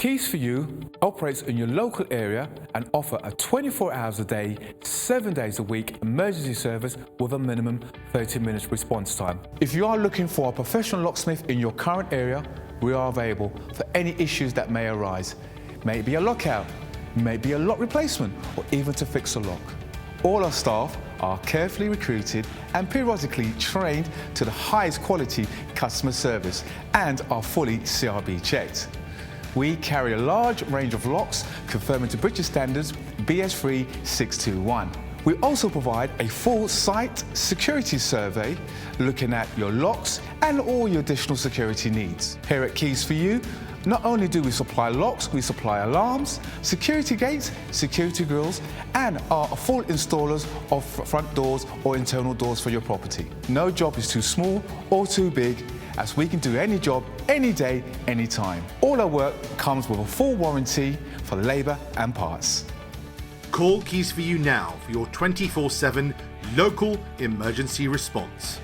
Keys for You operates in your local area and offer a 24 hours a day, 7 days a week emergency service with a minimum 30 minutes response time. If you are looking for a professional locksmith in your current area, we are available for any issues that may arise. May it be a lockout, may it be a lock replacement, or even to fix a lock. All our staff are carefully recruited and periodically trained to the highest quality customer service and are fully CRB checked. We carry a large range of locks conforming to British standards BS3 621. We also provide a full site security survey looking at your locks and all your additional security needs. Here at Keys for You, not only do we supply locks, we supply alarms, security gates, security grills, and are full installers of front doors or internal doors for your property. No job is too small or too big, as we can do any job, any day, anytime. All our work comes with a full warranty for labour and parts. Call Keys for You now for your 24/7 local emergency response.